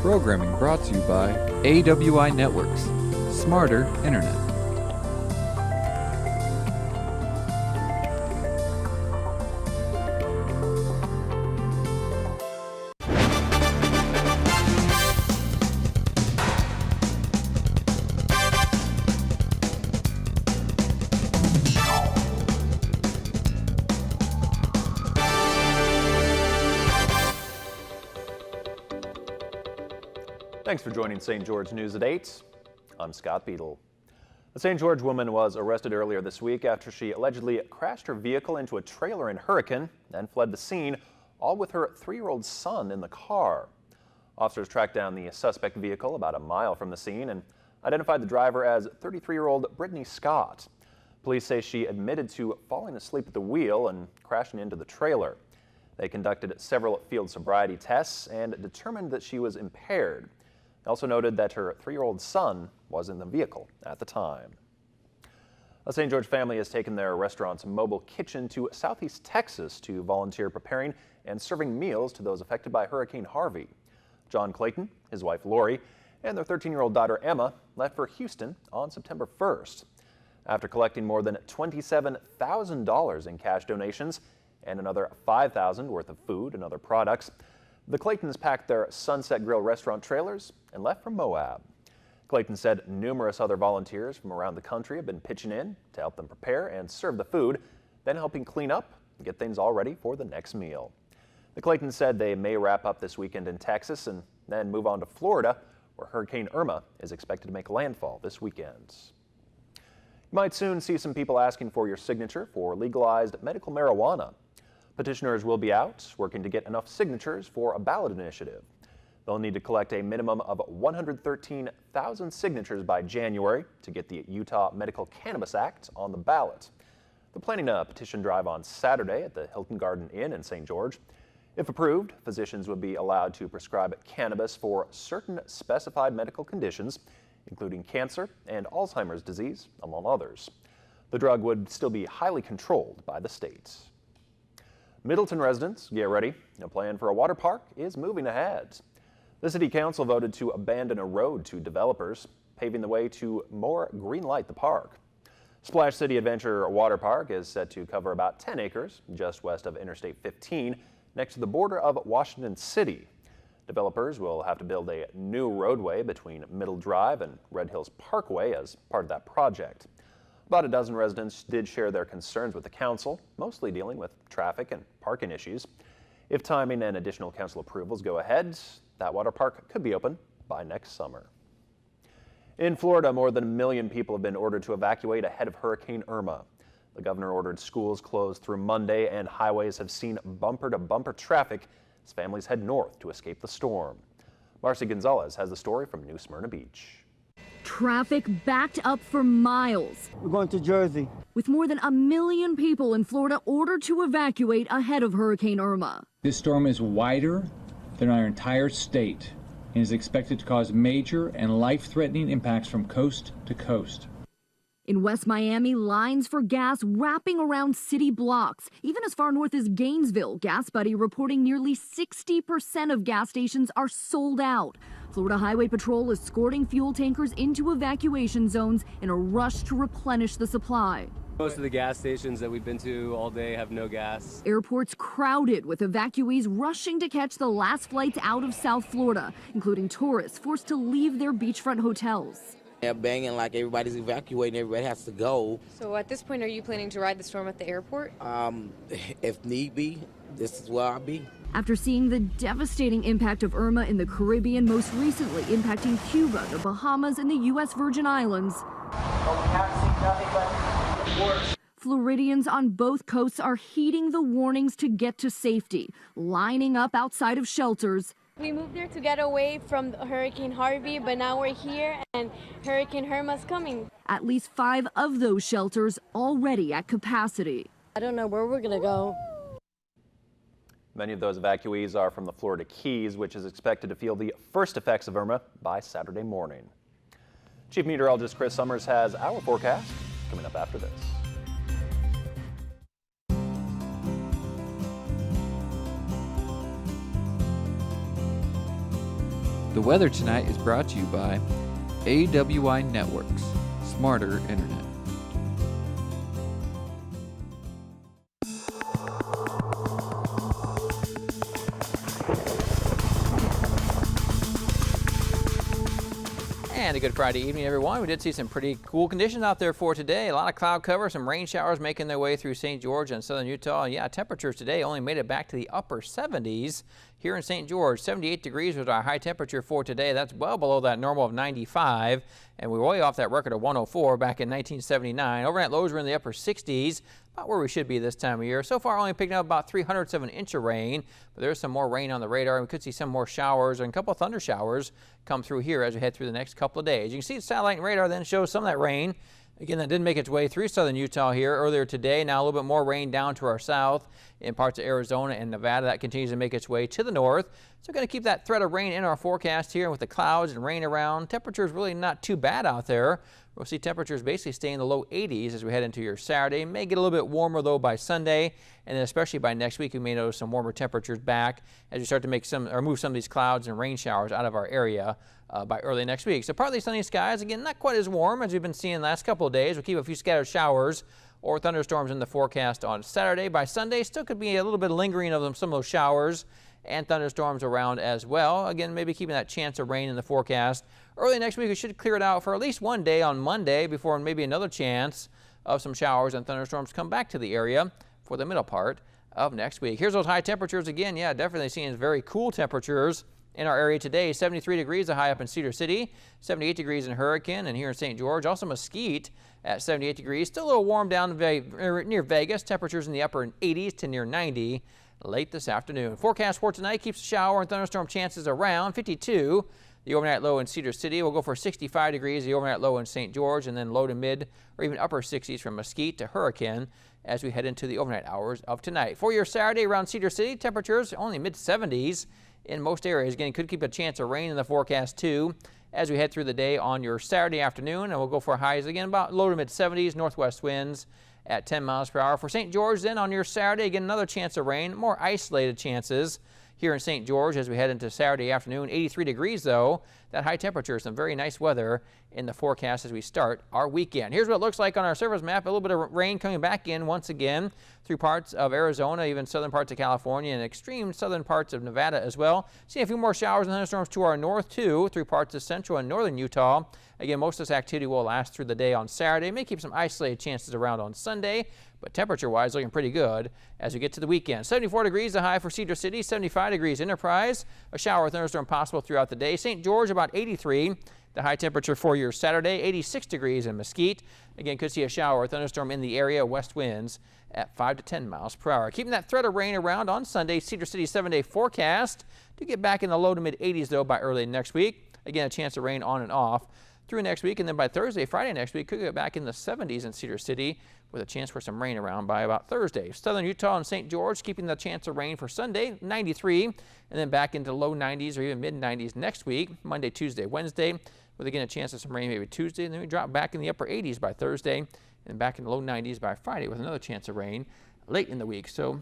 Programming brought to you by AWI Networks, Smarter Internet. Thanks for joining St. George News at 8. I'm Scott Beadle. A St. George woman was arrested earlier this week after she allegedly crashed her vehicle into a trailer in Hurricane, then fled the scene, all with her 3-year-old son in the car. Officers tracked down the suspect vehicle about a mile from the scene and identified the driver as 33-year-old Brittany Scott. Police say she admitted to falling asleep at the wheel and crashing into the trailer. They conducted several field sobriety tests and determined that she was impaired. They also noted that her 3-year-old son was in the vehicle at the time. A St. George family has taken their restaurant's mobile kitchen to Southeast Texas to volunteer preparing and serving meals to those affected by Hurricane Harvey. John Clayton, his wife Lori, and their 13-year-old daughter Emma left for Houston on September 1st. After collecting more than $27,000 in cash donations and another $5,000 worth of food and other products, the Claytons packed their Sunset Grill restaurant trailers and left for Moab. Clayton said numerous other volunteers from around the country have been pitching in to help them prepare and serve the food, then helping clean up and get things all ready for the next meal. The Claytons said they may wrap up this weekend in Texas and then move on to Florida, where Hurricane Irma is expected to make landfall this weekend. You might soon see some people asking for your signature for legalized medical marijuana. Petitioners will be out working to get enough signatures for a ballot initiative. They'll need to collect a minimum of 113,000 signatures by January to get the Utah Medical Cannabis Act on the ballot. They're planning a petition drive on Saturday at the Hilton Garden Inn in St. George. If approved, physicians would be allowed to prescribe cannabis for certain specified medical conditions, including cancer and Alzheimer's disease, among others. The drug would still be highly controlled by the state. Middleton residents, get ready. A plan for a water park is moving ahead. The City Council voted to abandon a road to developers, paving the way to more green light the park. Splash City Adventure Water Park is set to cover about 10 acres just west of Interstate 15, next to the border of Washington City. Developers will have to build a new roadway between Middle Drive and Red Hills Parkway as part of that project. About a dozen residents did share their concerns with the council, mostly dealing with traffic and parking issues. If timing and additional council approvals go ahead, that water park could be open by next summer. In Florida, more than 1 million people have been ordered to evacuate ahead of Hurricane Irma. The governor ordered schools closed through Monday, and highways have seen bumper-to-bumper traffic as families head north to escape the storm. Marcy Gonzalez has the story from New Smyrna Beach. Traffic backed up for miles. We're going to Jersey. With more than 1 million people in Florida ordered to evacuate ahead of Hurricane Irma. This storm is wider than our entire state and is expected to cause major and life-threatening impacts from coast to coast. In West Miami, lines for gas wrapping around city blocks. Even as far north as Gainesville, GasBuddy reporting nearly 60% of gas stations are sold out. Florida Highway Patrol is escorting fuel tankers into evacuation zones in a rush to replenish the supply. Most of the gas stations that we've been to all day have no gas. Airports crowded with evacuees rushing to catch the last flights out of South Florida, including tourists forced to leave their beachfront hotels. They're banging like everybody's evacuating, everybody has to go. So at this point, are you planning to ride the storm at the airport? If need be, this is where I'll be. After seeing the devastating impact of Irma in the Caribbean, most recently impacting Cuba, the Bahamas, and the U.S. Virgin Islands, Floridians on both coasts are heeding the warnings to get to safety, lining up outside of shelters. We moved there to get away from Hurricane Harvey, but now we're here and Hurricane Irma's coming. At least 5 of those shelters already at capacity. I don't know where we're going to go. Many of those evacuees are from the Florida Keys, which is expected to feel the first effects of Irma by Saturday morning. Chief Meteorologist Chris Summers has our forecast coming up after this. The weather tonight is brought to you by AWI Networks, smarter internet. And a good Friday evening, everyone. We did see some pretty cool conditions out there for today. A lot of cloud cover, some rain showers making their way through St. George and southern Utah. And yeah, temperatures today only made it back to the upper 70s here in St. George. 78 degrees was our high temperature for today. That's well below that normal of 95. And we were way off that record of 104 back in 1979. Overnight lows were in the upper 60s, about where we should be this time of year. So far, only picking up about 300ths of an inch of rain, but there's some more rain on the radar. We could see some more showers and a couple of thunder showers come through here as we head through the next couple of days. You can see the satellite and radar then shows some of that rain. Again, that didn't make its way through southern Utah here earlier today. Now a little bit more rain down to our south in parts of Arizona and Nevada. That continues to make its way to the north. So we're going to keep that threat of rain in our forecast here with the clouds and rain around. Temperatures really not too bad out there. We'll see temperatures basically stay in the low 80s as we head into your Saturday. May get a little bit warmer though by Sunday, and then especially by next week we may notice some warmer temperatures back as we start to make some or move some of these clouds and rain showers out of our area by early next week. So partly sunny skies, again not quite as warm as we've been seeing the last couple of days. We'll keep a few scattered showers or thunderstorms in the forecast on Saturday. By Sunday still could be a little bit lingering of some of those showers and thunderstorms around as well. Again, maybe keeping that chance of rain in the forecast. Early next week, we should clear it out for at least one day on Monday before maybe another chance of some showers and thunderstorms come back to the area for the middle part of next week. Here's those high temperatures again. Yeah, definitely seeing very cool temperatures in our area today. 73 degrees a high up in Cedar City, 78 degrees in Hurricane, and here in St. George. Also Mesquite at 78 degrees. Still a little warm down near Vegas. Temperatures in the upper 80s to near 90 late this afternoon. Forecast for tonight keeps shower and thunderstorm chances around 52. The overnight low in Cedar City will go for 65 degrees, the overnight low in St. George, and then low to mid or even upper 60s from Mesquite to Hurricane as we head into the overnight hours of tonight. For your Saturday around Cedar City, temperatures only mid 70s in most areas. Again, could keep a chance of rain in the forecast too as we head through the day on your Saturday afternoon, and we'll go for highs again about low to mid 70s, northwest winds at 10 miles per hour. For St. George then on your Saturday, again another chance of rain, more isolated chances here in St. George as we head into Saturday afternoon. 83 degrees though, that high temperature, some very nice weather in the forecast as we start our weekend. Here's what it looks like on our surface map. A little bit of rain coming back in once again through parts of Arizona, even southern parts of California and extreme southern parts of Nevada as well. Seeing a few more showers and thunderstorms to our north too through parts of central and northern Utah. Again, most of this activity will last through the day on Saturday. May keep some isolated chances around on Sunday, but temperature-wise looking pretty good as we get to the weekend. 74 degrees the high for Cedar City, 75 degrees Enterprise. A shower or thunderstorm possible throughout the day. St. George about 83. The high temperature for your Saturday, 86 degrees in Mesquite. Again, could see a shower or thunderstorm in the area, west winds at 5 to 10 miles per hour. Keeping that threat of rain around on Sunday, Cedar City 7-day forecast to get back in the low to mid 80s though by early next week. Again, a chance of rain on and off through next week, and then by Thursday, Friday next week, could get back in the 70s in Cedar City with a chance for some rain around by about Thursday. Southern Utah and St. George keeping the chance of rain for Sunday, 93, and then back into low 90s or even mid 90s next week, Monday, Tuesday, Wednesday, with again a chance of some rain maybe Tuesday, and then we drop back in the upper 80s by Thursday, and back in the low 90s by Friday with another chance of rain late in the week. So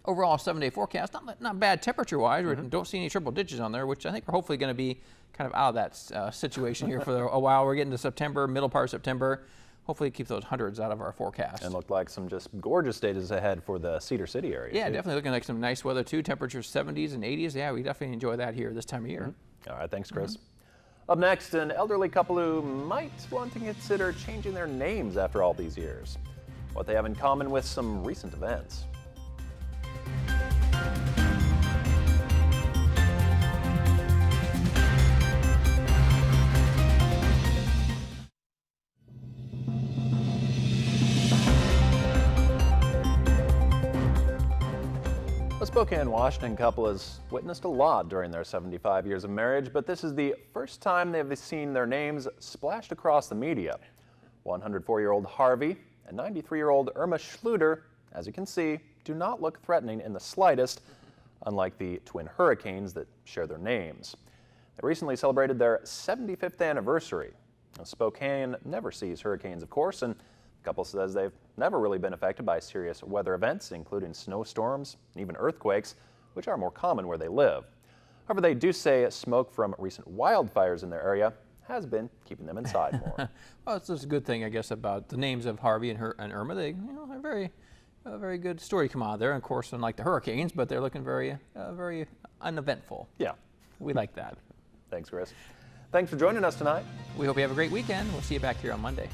overall 7-day forecast, not bad temperature-wise. We don't see any triple digits on there, which I think are hopefully going to be kind of out of that situation here for a while. We're getting to September, middle part of September. Hopefully keep those hundreds out of our forecast. And look like some just gorgeous days ahead for the Cedar City area. Yeah, too. definitely looking like some nice weather too. Temperatures 70s and 80s. Yeah, we definitely enjoy that here this time of year. All right, thanks, Chris. Up next, an elderly couple who might want to consider changing their names after all these years. What they have in common with some recent events. A Spokane, Washington couple has witnessed a lot during their 75 years of marriage, but this is the first time they've seen their names splashed across the media. 104-year-old Harvey and 93-year-old Irma Schluter, as you can see, do not look threatening in the slightest, unlike the twin hurricanes that share their names. They recently celebrated their 75th anniversary. Now, Spokane never sees hurricanes, of course, and the couple says they've never really been affected by serious weather events, including snowstorms and even earthquakes, which are more common where they live. However, they do say smoke from recent wildfires in their area has been keeping them inside more. Well, it's just a good thing, I guess, about the names of Harvey and Irma. They, are a very good story come out of there. And of course, unlike the hurricanes, but they're looking very uneventful. Yeah. We like that. Thanks, Chris. Thanks for joining us tonight. We hope you have a great weekend. We'll see you back here on Monday.